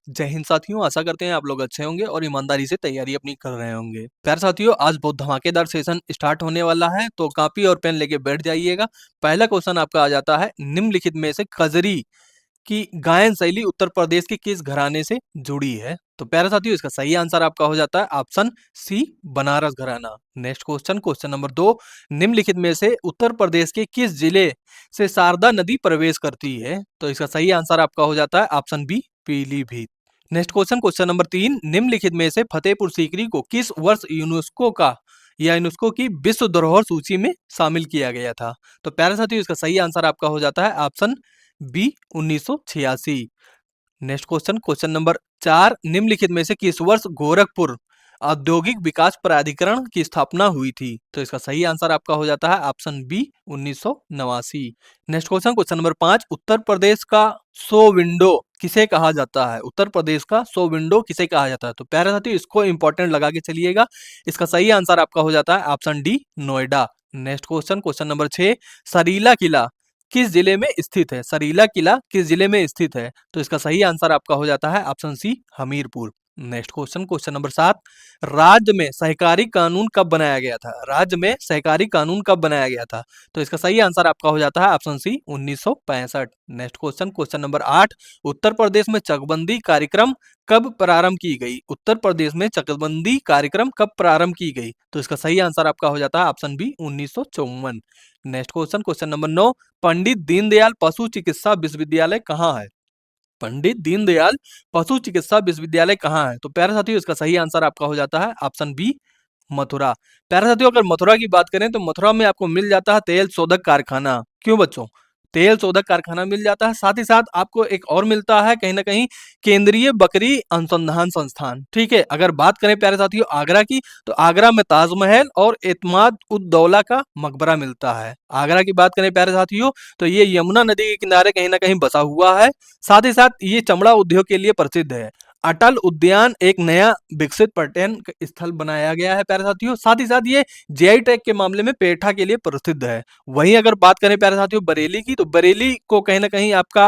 जय हिंद साथियों, आशा करते हैं आप लोग अच्छे होंगे और ईमानदारी से तैयारी अपनी कर रहे होंगे। प्यारे साथियों, आज बहुत धमाकेदार सेशन स्टार्ट होने वाला है, तो कॉपी और पेन लेके बैठ जाइएगा। पहला क्वेश्चन आपका आ जाता है, निम्नलिखित में से कजरी की गायन शैली उत्तर प्रदेश के किस घराने से जुड़ी है? तो प्यारे साथियों, इसका सही आंसर आपका हो जाता है ऑप्शन सी, बनारस घराना। नेक्स्ट क्वेश्चन, क्वेश्चन नंबर 2, निम्नलिखित में से उत्तर प्रदेश के किस जिले से शारदा नदी प्रवेश करती है? तो इसका सही आंसर आपका हो जाता है option B, Pilibhit. Next question, question number 3, निम्नलिखित में से फतेहपुर सीकरी को किस वर्ष यूनेस्को का या यूनेस्को की विश्व धरोहर सूची में शामिल किया गया था? तो प्यारे साथियों, इसका सही आंसर आपका हो जाता है option B, 1986। Next question, question number 4, निम्नलिखित में से किस वर्ष गोरखपुर औद्योगिक विकास प्राधिकरण की स्थापना हुई थी? तो इसका सही आंसर आपका हो जाता है option B, 1989। Next question, question number 5, Uttar Pradesh का शो विंडो किसे कहा जाता है? उत्तर प्रदेश का शो विंडो किसे कहा जाता है? तो प्यारे साथियों, इसको इंपॉर्टेंट लगा के चलिएगा। इसका सही आंसर आपका हो जाता है option D, Noida. Next question, question number 6, Sarila किला किस जिले में स्थित है? सरीला किला किस जिले में स्थित है? तो इसका सही आंसर आपका हो जाता है option C, Hamirpur. Next question, question number 7, राज्य में सहकारी कानून कब बनाया गया था? राज्य में सहकारी कानून कब बनाया गया था? तो इसका सही आंसर आपका हो जाता है option C, 1965। Next question, question number 8, Uttar Pradesh में चकबंदी कार्यक्रम कब प्रारंभ की गई? उत्तर प्रदेश में चकबंदी कार्यक्रम कब प्रारंभ की गई? तो इसका सही आंसर आपका हो जाता है option B, 1954। Next question, question number 9, Pandit Deendayal पशु चिकित्सा विश्वविद्यालय कहाँ है? पंडित दीनदयाल पशु चिकित्सा विश्वविद्यालय कहाँ है? तो प्यारे साथियों, इसका सही आंसर आपका हो जाता है ऑप्शन बी, मथुरा। प्यारे साथियों, अगर मथुरा की बात करें तो मथुरा में आपको मिल जाता है तेल शोधक कारखाना। क्यों बच्चों? तेल शोधक कारखाना मिल जाता है, साथ ही साथ आपको एक और मिलता है कहीं ना कहीं, केंद्रीय बकरी अनुसंधान संस्थान। ठीक है, अगर बात करें प्यारे साथियों आगरा की, तो आगरा में ताजमहल और एतमाद उद दौला का मकबरा मिलता है। आगरा की बात करें प्यारे साथियों, तो ये यमुना नदी के किनारे कहीं ना कहीं बसा हुआ है। साथ ही साथ ये चमड़ा उद्योग के लिए प्रसिद्ध है। अटल उद्यान एक नया विकसित पर्यटन स्थल बनाया गया है प्यारे साथियों। साथ ही साथ ये जीआई टैग के मामले में पेठा के लिए प्रसिद्ध है। वहीं अगर बात करें प्यारे साथियों बरेली की, तो बरेली को कहीं ना कहीं आपका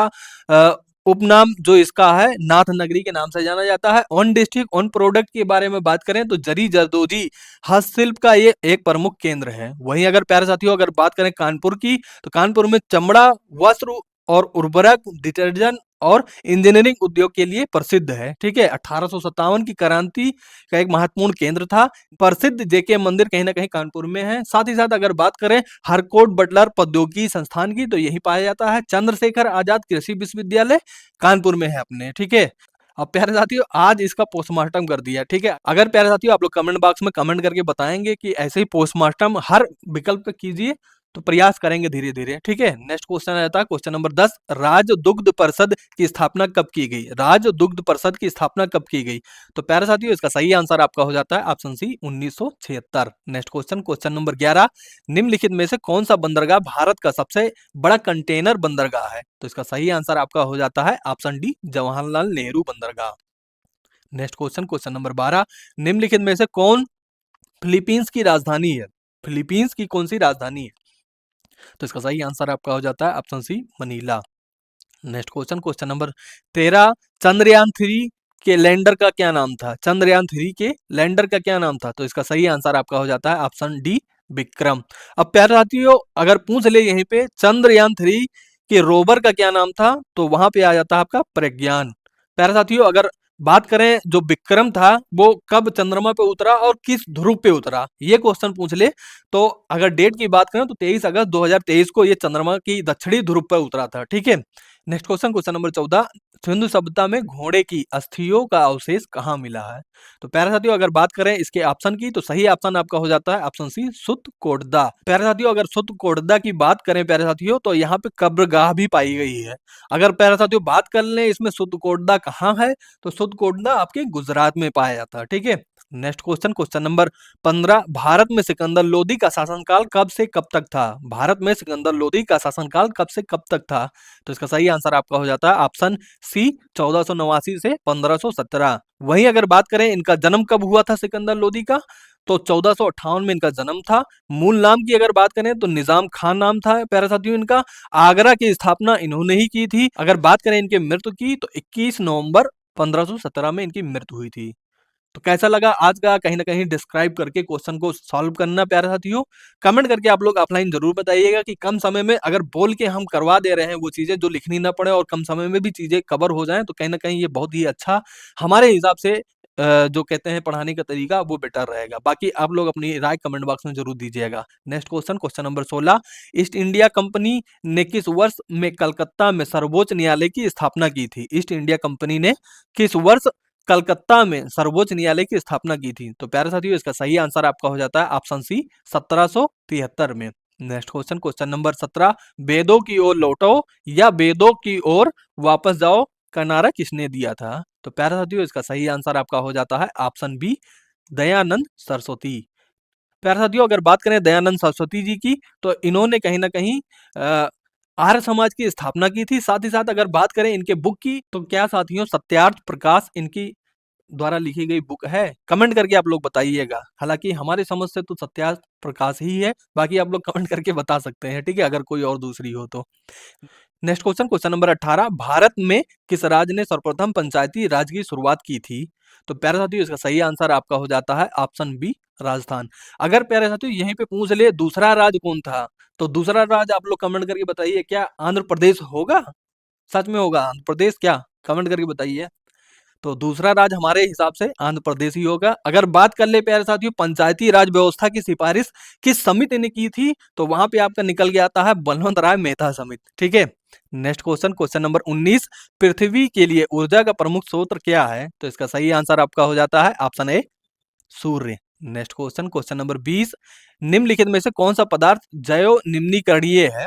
उपनाम जो इसका है, नाथ नगरी के नाम से जाना जाता है। ऑन डिस्ट्रिक्ट ऑन प्रोडक्ट के बारे में बात करें तो जरी जरदोजी हस्तशिल्प का ये एक प्रमुख केंद्र है। वहीं अगर प्यारे साथियों अगर बात करें कानपुर की, तो कानपुर में चमड़ा, वस्त्र और उर्वरक, डिटर्जेंट और इंजीनियरिंग उद्योग के लिए प्रसिद्ध है। ठीक है, 1857 की क्रांति का एक महत्वपूर्ण केंद्र था। प्रसिद्ध जेके मंदिर कहीं ना कहीं कानपुर में है। साथ ही साथ अगर बात करें हरकोट बटलर प्रौद्योगिकी संस्थान की, तो यही पाया जाता है। चंद्रशेखर आजाद कृषि विश्वविद्यालय कानपुर में है अपने। ठीक है, अब प्यारे साथियों आज इसका पोस्टमार्टम कर दिया। ठीक है, अगर प्यारे साथियों आप लोग कमेंट बॉक्स में कमेंट करके बताएंगे कि ऐसे ही पोस्टमार्टम हर विकल्प पे कीजिए, तो प्रयास करेंगे धीरे धीरे। ठीक है, नेक्स्ट क्वेश्चन आ जाता है क्वेश्चन नंबर 10, राज्य दुग्ध परिषद की स्थापना कब की गई? राज्य दुग्ध परिषद की स्थापना कब की गई? तो प्यारे साथियों इसका सही आंसर आपका हो जाता है option C, 1976। Next question, question number 11, निम्नलिखित में से कौन सा बंदरगाह भारत का सबसे बड़ा कंटेनर बंदरगाह है? तो इसका सही आंसर आपका हो जाता है ऑप्शन डी, जवाहरलाल नेहरू बंदरगाह। नेक्स्ट क्वेश्चन, क्वेश्चन नंबर 12, निम्नलिखित में से कौन फिलीपींस की राजधानी है? फिलीपींस की कौन सी राजधानी है? तो इसका सही आंसर आपका हो जाता है option C, Manila. Next question, question number 13, Chandrayaan 3 के लैंडर का क्या नाम था? चंद्रयान 3 के लैंडर का क्या नाम था? तो इसका सही आंसर आपका हो जाता है ऑप्शन डी, विक्रम। अब प्यारे साथियों अगर पूछ ले यहीं पे चंद्रयान 3 के रोवर का क्या नाम था, तो वहां पे आ जाता है आपका प्रज्ञान। प्यारे साथियों अगर बात करें जो विक्रम था वो कब चंद्रमा पे उतरा और किस ध्रुव पे उतरा, ये क्वेश्चन पूछ ले, तो अगर डेट की बात करें तो 23 अगस्त 2023 को ये चंद्रमा की दक्षिणी ध्रुव पर उतरा था। ठीक है, next question, question number 14, Sindhu सभ्यता में घोड़े की अस्थियों का अवशेष कहाँ मिला है? तो प्यारे साथियों अगर बात करें इसके ऑप्शन की, तो सही ऑप्शन आपका हो जाता है ऑप्शन सी, सुत्तकोटदा। प्यारे साथियों अगर सुत्तकोटदा की बात करें प्यारे साथियों, तो यहाँ पे कब्रगाह भी पाई गई है। अगर प्यारे साथियों बात कर लें इसमें सुत्तकोटदा कहाँ है, तो सुत्तकोटदा आपके गुजरात में पाया जाता है। ठीक है, next question, question number 15, Bharat में सिकंदर लोदी का शासनकाल कब से कब तक था? भारत में सिकंदर लोदी का शासनकाल कब से कब तक था? तो इसका सही आंसर आपका हो जाता है ऑप्शन सी, 1489 से 1517। वहीं अगर बात करें इनका जन्म कब हुआ था सिकंदर लोदी का, तो 1458 में इनका जन्म था। मूल नाम की अगर बात करें तो निजाम खान नाम था प्यारे साथियों इनका। आगरा की स्थापना इन्होंने ही की थी। अगर बात करें इनके मृत्यु की, तो 21 नवंबर 1517 में इनकी मृत्यु हुई थी। तो कैसा लगा आज का कहीं न कहीं डिस्क्राइब करके क्वेश्चन को सॉल्व करना प्यारे साथियों? कमेंट करके आप लोग ऑफलाइन ज़रूर बताइएगा कि कम समय में अगर बोल के हम करवा दे रहे हैं वो चीज़ें जो लिखनी ना पड़े और कम समय में भी चीज़ें कवर हो जाएँ, तो कहीं न कहीं ये बहुत ही अच्छा हमारे हिसाब से जो कहते हैं पढ़ाने का तरीका वो बेटर रहेगा। बाकी आप लोग अपनी राय कमेंट बॉक्स में ज़रूर दीजिएगा। Next question, question number 16, east India company ने किस वर्ष में कलकत्ता में सर्वोच्च न्यायालय की स्थापना की थी? ईस्ट इंडिया कंपनी ने किस वर्ष कलकत्ता में सर्वोच्च न्यायालय की स्थापना की थी? तो प्यारे साथियों इसका सही आंसर आपका हो जाता है ऑप्शन सी 1773 में। नेक्स्ट क्वेश्चन, क्वेश्चन नंबर 17, वेदों की ओर लौटो या वेदों की ओर वापस जाओ का नारा किसने दिया था? तो प्यारे साथियों इसका सही आंसर आपका हो जाता है ऑप्शन बी दयानंद सरस्वती। प्यारे साथियों अगर बात करें दयानंद सरस्वती जी की, तो इन्होंने कहीं न कहीं आर्य समाज की स्थापना की थी। साथ ही साथ अगर बात करें इनके बुक की, तो क्या साथियों सत्यार्थ प्रकाश इनकी द्वारा लिखी गई बुक है? कमेंट करके आप लोग बताइएगा। हालाँकि हमारी समझ से तो सत्यार्थ प्रकाश ही है, बाकी आप लोग कमेंट करके बता सकते हैं, ठीक है? अगर कोई और दूसरी हो तो। Next question, question number 18, Bharat में किस राज्य ने सर्वप्रथम पंचायती राज की शुरुआत की थी? तो प्यारे साथियों इसका सही आंसर आपका हो जाता है ऑप्शन बी राजस्थान। अगर प्यारे साथियों यहीं पे पूछ ले दूसरा राज्य कौन था? तो दूसरा राज्य आप लोग कमेंट करके बताइए, क्या आंध्र प्रदेश होगा? सच में होगा आंध्र प्रदेश क्या? कमेंट करके बताइए। तो दूसरा राज्य हमारे हिसाब से आंध्र प्रदेश ही होगा। अगर बात कर ले प्यारे साथियों पंचायती राज व्यवस्था की सिफारिश किस समिति ने की थी, तो वहां पे आपका निकल के आता है बलवंत राय मेहता समिति, ठीक है। नेक्स्ट क्वेश्चन, क्वेश्चन नंबर 19, पृथ्वी के लिए ऊर्जा का प्रमुख स्रोत क्या है? तो इसका सही आंसर आपका हो जाता है ऑप्शन ए सूर्य। नेक्स्ट क्वेश्चन, क्वेश्चन नंबर 20, निम्नलिखित में से कौन सा पदार्थ जैव निम्नीकरणीय है?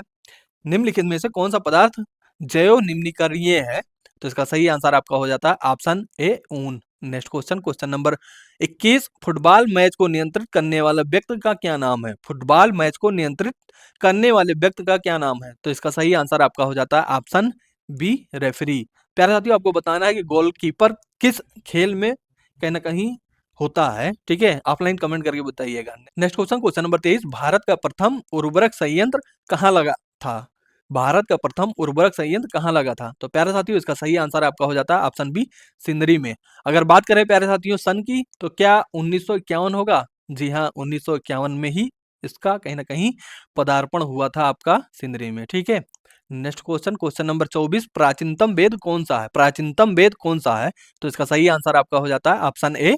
निम्नलिखित में से कौन सा पदार्थ जैव निम्नीकरणीय है? तो इसका सही आंसर आपका हो जाता है ऑप्शन ए ऊन। Next question, question number 21, football match को नियंत्रित करने वाला व्यक्ति का क्या नाम है? फुटबॉल मैच को नियंत्रित करने वाले व्यक्ति का क्या नाम है? तो इसका सही आंसर आपका हो जाता है ऑप्शन बी रेफरी। प्यारे साथियों आपको बताना है कि गोलकीपर किस खेल में कहीं ना कहीं होता है, ठीक है? ऑफलाइन कमेंट करके बताइएगा। Next question, question number 23, Bharat का प्रथम उर्वरक संयंत्र कहाँ लगा था? भारत का प्रथम उर्वरक संयंत्र कहाँ लगा था? तो प्यारे साथियों इसका सही आंसर आपका हो जाता है ऑप्शन बी सिंदरी में। अगर बात करें प्यारे साथियों सन की, तो क्या 1951 होगा? जी हाँ, 1951 में ही इसका कहीं ना कहीं पदार्पण हुआ था आपका सिंदरी में, ठीक है। नेक्स्ट क्वेश्चन, क्वेश्चन नंबर 24, प्राचीनतम वेद कौन सा है? प्राचीनतम वेद कौन सा है? तो इसका सही आंसर आपका हो जाता है option A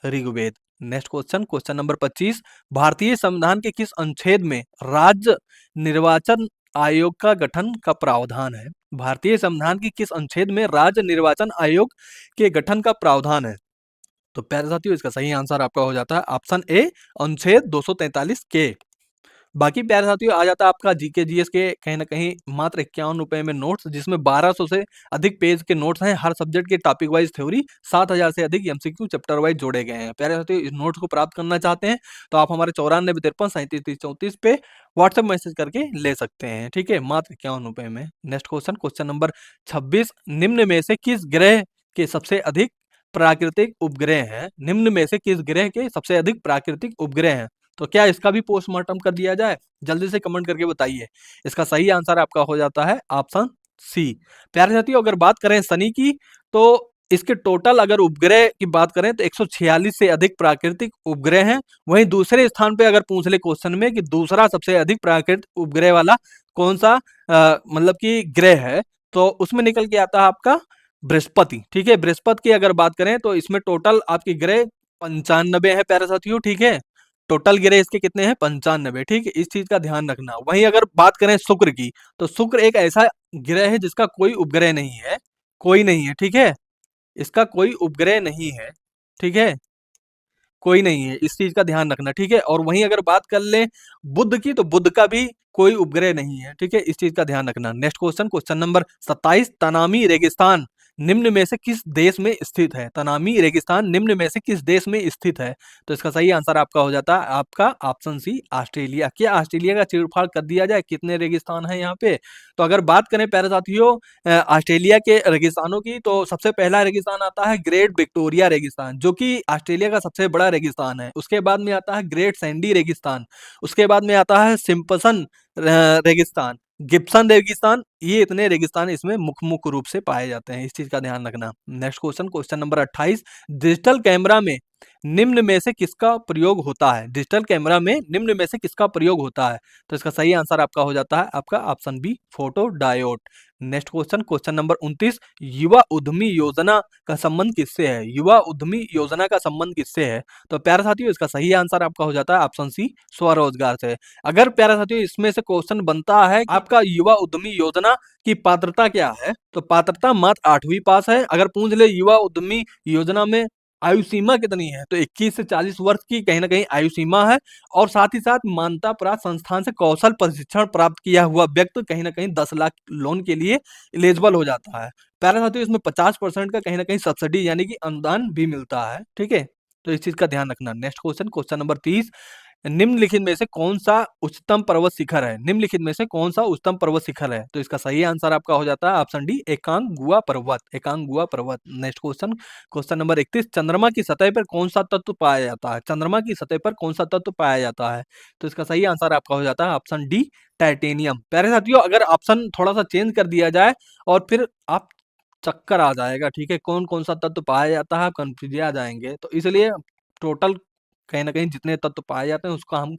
Rigveda. Next question, question number 25, भारतीय संविधान के किस अनुच्छेद में राज्य निर्वाचन आयोग का गठन का प्रावधान है? भारतीय संविधान की किस अनुच्छेद में राज्य निर्वाचन आयोग के गठन का प्रावधान है? तो प्यारे साथियों इसका सही आंसर आपका हो जाता है ऑप्शन ए अनुच्छेद 243 के। बाकी प्यारे साथियों आ जाता है आपका जीके जीएस के कहीं ना कहीं मात्र 51 रुपए में नोट्स, जिसमें 1200 से अधिक पेज के नोट्स हैं। हर सब्जेक्ट के टॉपिक वाइज थ्योरी, 7000 से अधिक एमसीक्यू चैप्टर वाइज जोड़े गए हैं। प्यारे साथियों इस नोट्स को प्राप्त करना चाहते हैं तो आप हमारे 94 53 37 30 34 पे व्हाट्सएप मैसेज करके ले सकते हैं, ठीक है, मात्र 51 रुपए में। नेक्स्ट क्वेश्चन, क्वेश्चन नंबर 26, निम्न में से किस ग्रह के सबसे अधिक प्राकृतिक उपग्रह हैं? निम्न में से किस ग्रह के सबसे अधिक प्राकृतिक उपग्रह हैं? तो क्या इसका भी पोस्टमार्टम कर दिया जाए? जल्दी से कमेंट करके बताइए। इसका सही आंसर आपका हो जाता है ऑप्शन सी। प्यारे साथियों अगर बात करें शनि की, तो इसके टोटल अगर उपग्रह की बात करें तो 146 से अधिक प्राकृतिक उपग्रह हैं। वहीं दूसरे स्थान पे अगर पूछ ले क्वेश्चन में कि दूसरा सबसे अधिक प्राकृतिक उपग्रह वाला कौन सा मतलब कि ग्रह है, तो उसमें निकल के आता है आपका बृहस्पति, ठीक है। बृहस्पति की अगर बात करें तो इसमें टोटल आपके ग्रह 95 है प्यारे साथियों, ठीक है। टोटल ग्रह इसके कितने हैं? 95, ठीक है। इस चीज का ध्यान रखना। वहीं अगर बात करें शुक्र की, तो शुक्र एक ऐसा ग्रह है जिसका कोई उपग्रह नहीं है, कोई नहीं है, ठीक है। इसका कोई उपग्रह नहीं है, ठीक है, कोई नहीं है, इस चीज का ध्यान रखना, ठीक है। और वहीं अगर बात कर ले बुध की, तो बुध का भी कोई उपग्रह नहीं है, ठीक है, इस चीज का ध्यान रखना। Next question, question number 27, Tanami रेगिस्तान निम्न में से किस देश में स्थित है? तनामी रेगिस्तान निम्न में से किस देश में स्थित है? तो इसका सही आंसर आपका हो जाता है आपका ऑप्शन सी ऑस्ट्रेलिया। क्या ऑस्ट्रेलिया का चीरफाड़ कर दिया जाए? कितने रेगिस्तान है यहाँ पे? तो अगर बात करें प्यारे साथियों ऑस्ट्रेलिया के रेगिस्तानों की, तो सबसे पहला रेगिस्तान आता है ग्रेट विक्टोरिया रेगिस्तान, जो कि ऑस्ट्रेलिया का सबसे बड़ा रेगिस्तान है। उसके बाद में आता है ग्रेट सैंडी रेगिस्तान, उसके बाद में आता है सिम्पसन रेगिस्तान, गिब्सन रेगिस्तान, ये इतने रेगिस्तान इसमें मुख्य मुख्य रूप से पाए जाते हैं, इस चीज का ध्यान रखना। Next question, question number 28, digital camera में निम्न में से किसका प्रयोग होता है? डिजिटल कैमरा में निम्न में से किसका प्रयोग होता है? तो इसका सही आंसर आपका हो जाता है आपका option B, photo diode. Next question, question number 29, युवा उद्यमी योजना का संबंध किससे है? युवा उद्यमी योजना का संबंध किससे है? तो प्यारे साथियों, इसका सही आंसर आपका हो जाता है ऑप्शन सी, स्वरोजगार से। अगर प्यारे साथियों इसमें से क्वेश्चन बनता है आपका युवा उद्यमी योजना की पात्रता क्या है, तो पात्रता मात्र 8वीं पास है। अगर पूछ ले युवा उद्यमी योजना में आयु सीमा कितनी है, तो 21 से 40 वर्ष की कहीं ना कहीं आयु सीमा है, और साथ ही साथ मान्यता प्राप्त संस्थान से कौशल प्रशिक्षण प्राप्त किया हुआ व्यक्ति कहीं ना कहीं 10 लाख लोन के लिए एलिजिबल हो जाता है। प्यारे साथियों, इसमें 50% का कहीं ना कहीं सब्सिडी यानी कि अनुदान भी मिलता है, ठीक है, तो इस चीज का ध्यान रखना। नेक्स्ट क्वेश्चन, क्वेश्चन नंबर 30, निम्नलिखित में से कौन सा उच्चतम पर्वत शिखर है? निम्नलिखित में से कौन सा उच्चतम पर्वत शिखर है? तो इसका सही आंसर आपका हो जाता है ऑप्शन डी, एकांगुआ पर्वत, एकांगुआ पर्वत। नेक्स्ट क्वेश्चन, क्वेश्चन नंबर 31, चंद्रमा की सतह पर कौन सा तत्व पाया जाता है? चंद्रमा की सतह पर कौन सा तत्व पाया जाता है? तो इसका सही आंसर आपका हो जाता है ऑप्शन डी, टाइटेनियम। प्यारे साथियों, अगर ऑप्शन थोड़ा सा चेंज कर दिया जाए और फिर आप चक्कर आ जाएगा, ठीक है, कौन कौन सा तत्व पाया जाता है, कंफ्यूज आ जाएंगे, तो इसलिए टोटल कहीं न कहीं जितने तत्व पाए जाते हैं उसका हम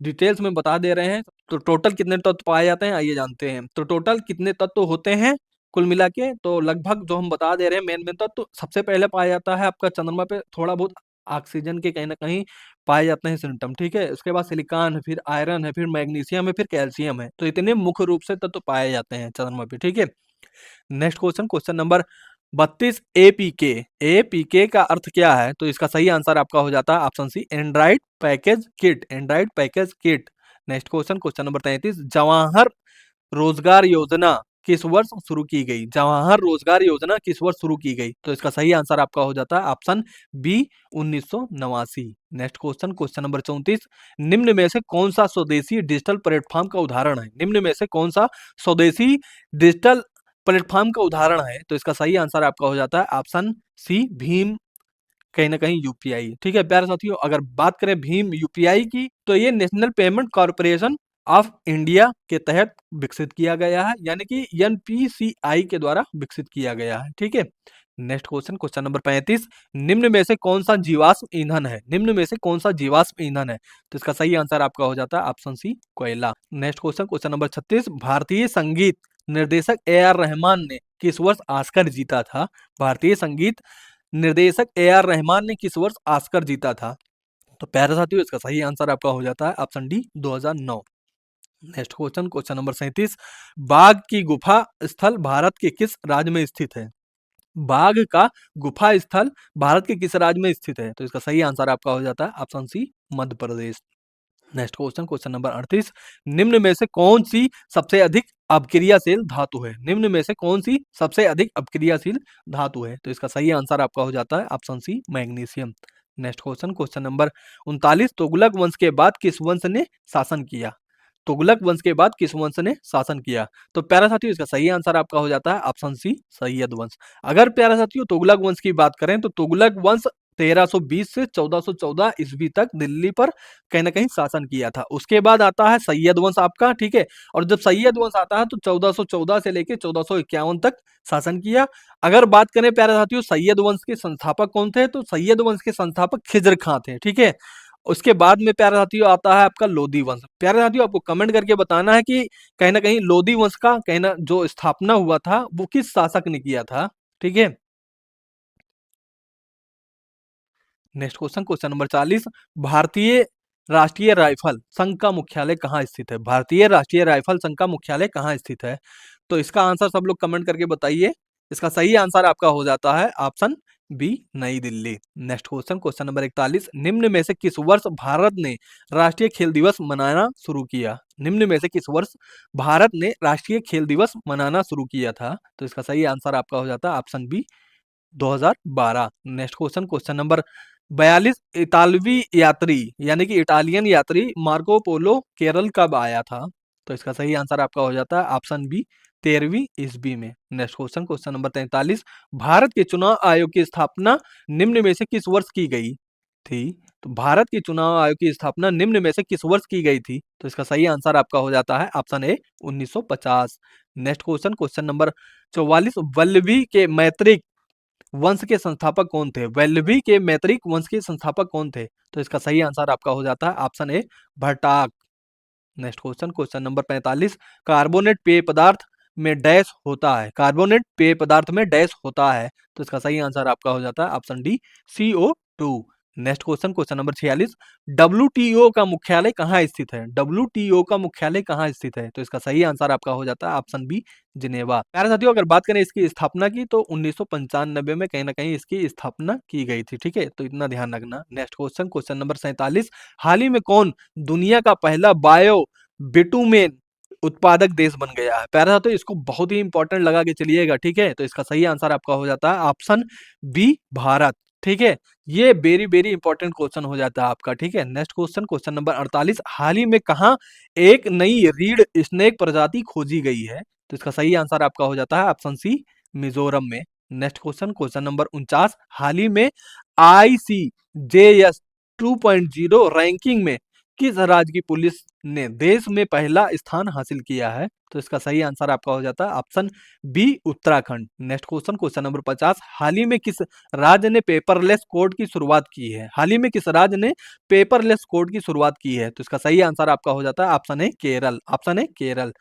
डिटेल्स में बता दे रहे हैं। तो टोटल कितने तत्व पाए जाते हैं आइए जानते हैं। तो टोटल कितने तत्व होते हैं कुल मिला के, तो लगभग जो हम बता दे रहे हैं मेन तत्व, सबसे पहले पाया जाता है आपका चंद्रमा पे थोड़ा बहुत ऑक्सीजन के कहीं न कहीं पाए जाते हैं सिम्पटम, ठीक है। उसके बाद सिलिकॉन है, फिर आयरन है, फिर मैग्नीशियम है, फिर कैल्शियम है। तो इतने मुख्य रूप से तत्व पाए जाते हैं चंद्रमा पे, ठीक है। Next question, question number 32, APK. APK का अर्थ क्या है? तो इसका सही आंसर आपका हो जाता है option C, android package kit, android package kit. Next question, question number 33, Jawahar Rozgar Yojana किस वर्ष शुरू की गई? जवाहर रोजगार योजना किस वर्ष शुरू की गई? तो इसका सही आंसर आपका हो जाता है option B, 1989। Next question, question number 34, निम्न में से कौन सा स्वदेशी डिजिटल प्लेटफॉर्म का उदाहरण है? निम्न में से कौन सा स्वदेशी डिजिटल प्लेटफॉर्म का उदाहरण है? तो इसका सही आंसर आपका हो जाता है ऑप्शन सी, भीम, कहीं ना कहीं यूपीआई, ठीक है। प्यारे साथियों, अगर बात करें भीम यूपीआई की, तो ये national payment corporation of India के तहत विकसित किया गया है, यानी कि एनपीसीआई के द्वारा विकसित किया गया है, ठीक है। नेक्स्ट क्वेश्चन, क्वेश्चन नंबर 35, निम्न में से कौन सा जीवाश्म ईंधन है? निम्न में से कौन सा जीवाश्म ईंधन है? तो इसका सही आंसर आपका हो जाता है ऑप्शन सी, कोयला। नेक्स्ट क्वेश्चन, क्वेश्चन नंबर 36, भारतीय संगीत निर्देशक ए आर रहमान ने किस वर्ष ऑस्कर जीता था? भारतीय संगीत निर्देशक ए आर रहमान ने किस वर्ष ऑस्कर जीता था? तो प्यारे साथियों, इसका सही आंसर आपका हो जाता है option D, 2009। Next question, question number 37, बाघ की गुफा स्थल भारत के किस राज्य में स्थित है? बाघ का गुफा स्थल भारत के किस राज्य में स्थित है? तो इसका सही आंसर आपका हो जाता है ऑप्शन सी, Madhya Pradesh. Next question, question number 38, निम्न में से कौन सी सबसे अधिक अपक्रियाशील धातु है? निम्न में से कौन सी सबसे अधिक अपक्रियाशील धातु है? तो इसका सही आंसर आपका हो जाता है option C, magnesium. Next question, question number 39, Tughlaq वंश के बाद किस वंश ने शासन किया? तुगलक वंश के बाद किस वंश ने शासन किया? तो प्यारा साथियों, इसका सही आंसर आपका हो जाता है ऑप्शन सी, सैयद वंश। अगर प्यारा साथियों तुगलक वंश की बात करें तो तुगलक वंश 1320 से 1414 ईस्वी तक दिल्ली पर कहीं ना कहीं शासन किया था। उसके बाद आता है सैयद वंश आपका, ठीक है। और जब सैयद वंश आता है तो 1414 से लेके 1451 तक शासन किया। अगर बात करें प्यारे साथियों सैयद वंश के संस्थापक कौन थे, तो सैयद वंश के संस्थापक खिज्र खां थे, ठीक है। उसके बाद में प्यारे साथियों आता है आपका लोधी वंश। प्यारे साथियों, आपको कमेंट करके बताना है कि कहीं ना कहीं लोधी वंश का कहना जो स्थापना हुआ था वो किस शासक ने किया था, ठीक है। नेक्स्ट क्वेश्चन, क्वेश्चन नंबर 40, भारतीय राष्ट्रीय राइफल संघ का मुख्यालय कहाँ स्थित है? भारतीय राष्ट्रीय राइफल संघ का मुख्यालय कहाँ स्थित है? तो इसका आंसर सब लोग कमेंट करके बताइए। इसका सही आंसर आपका हो जाता है ऑप्शन बी, नई Delhi. Next question, question number 41, निम्न में से किस वर्ष भारत ने राष्ट्रीय खेल दिवस मनाना शुरू किया? निम्न में से किस वर्ष भारत ने राष्ट्रीय खेल दिवस मनाना शुरू किया था? तो इसका सही आंसर आपका हो जाता है option B, 2012। Next question, question number 42, इतालवी यात्री यानी कि इटालियन यात्री मार्को पोलो केरल कब आया था? तो इसका सही आंसर आपका हो जाता है ऑप्शन बी, 13वीं ईस्वी में। Next question, question number 43, Bharat के चुनाव आयोग की स्थापना निम्न में से किस वर्ष की गई थी? तो भारत की चुनाव आयोग की स्थापना निम्न में से किस वर्ष की गई थी? तो इसका सही आंसर आपका हो जाता है ऑप्शन ए 1950। Next question, question number 44, Vallabhi के मैत्रिक वंश के संस्थापक कौन थे? वल्लभी के मैत्रिक वंश के संस्थापक कौन थे? तो इसका सही आंसर आपका हो जाता है ऑप्शन ए भट्टाक। Next question, question number 45, carbonate पेय पदार्थ में डैश होता है? कार्बोनेट पेय पदार्थ में डैश होता है? तो इसका सही आंसर आपका हो जाता है option D CO2। Next question, question number 46, WTO का मुख्यालय कहाँ स्थित है? WTO का मुख्यालय कहाँ स्थित है? तो इसका सही आंसर आपका हो जाता है ऑप्शन बी जिनेवा। प्यारे साथियों, अगर बात करें इसकी स्थापना की तो 1995 में कहीं ना कहीं इसकी स्थापना की गई थी। ठीक है, तो इतना ध्यान रखना। नेक्स्ट क्वेश्चन, क्वेश्चन नंबर 47, हाल ही में कौन दुनिया का पहला बायो बिटुमेन उत्पादक देश बन गया है? प्यारा तो इसको बहुत ही इंपॉर्टेंट लगा के चलिएगा। ठीक है, तो इसका सही आंसर आपका हो जाता है ऑप्शन बी भारत। ठीक है, ये वेरी वेरी इंपॉर्टेंट क्वेश्चन हो जाता है आपका। ठीक है, नेक्स्ट क्वेश्चन, क्वेश्चन नंबर 48, हाल ही में कहा एक नई रीड स्नेक प्रजाति खोजी गई है? तो इसका सही आंसर आपका हो जाता है ऑप्शन सी मिजोरम में। नेक्स्ट क्वेश्चन, क्वेश्चन नंबर 49, हाल ही में ICJS 2.0 रैंकिंग में किस राज्य की पुलिस ने देश में पहला स्थान हासिल किया है? तो इसका सही आंसर आपका हो जाता है option B Uttarakhand. Next question, question number 50, हाल ही में किस राज्य ने पेपरलेस कोड की शुरुआत की है? हाल ही में किस राज्य ने पेपरलेस कोड की शुरुआत की है? तो इसका सही आंसर आपका हो जाता है option A Kerala. Option A Kerala.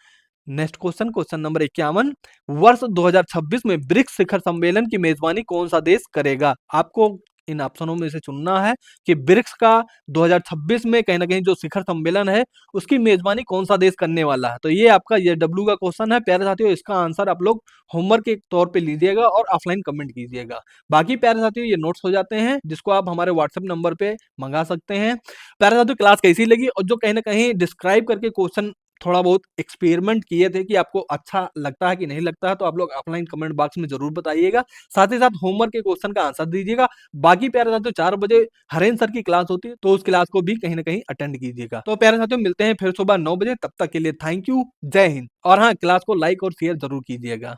Next question, question number 51, वर्ष 2026 में ब्रिक्स शिखर सम्मेलन की मेजबानी कौन सा देश करेगा? आपको इन ऑप्शनों में से चुनना है कि ब्रिक्स का 2026 में कहीं ना कहीं जो शिखर सम्मेलन है उसकी मेजबानी कौन सा देश करने वाला है। तो ये आपका ये डब्ल्यू का क्वेश्चन है प्यारे साथियों। इसका आंसर आप लोग होमवर्क के तौर पे लीजिएगा और ऑफलाइन कमेंट कीजिएगा। बाकी प्यारे साथियों ये नोट्स हो जाते हैं जिसको आप हमारे व्हाट्सएप नंबर पे मंगा सकते हैं। प्यारे साथियों क्लास कैसी लगी और जो कहीं ना कहीं डिस्क्राइब करके क्वेश्चन थोड़ा बहुत एक्सपेरिमेंट किए थे कि आपको अच्छा लगता है कि नहीं लगता है, तो आप लोग ऑफलाइन कमेंट बॉक्स में जरूर बताइएगा। साथ ही साथ होमवर्क के क्वेश्चन का आंसर दीजिएगा। बाकी प्यारे साथियों 4 बजे हरेन सर की क्लास होती है तो उस क्लास को भी कहीं ना कहीं अटेंड कीजिएगा। तो प्यारे साथियों मिलते हैं फिर सुबह 9 बजे, तब तक के लिए थैंक यू, जय हिंद। और हाँ, क्लास को लाइक और शेयर जरूर कीजिएगा।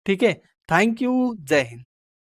ठीक है, थैंक यू, जय हिंद।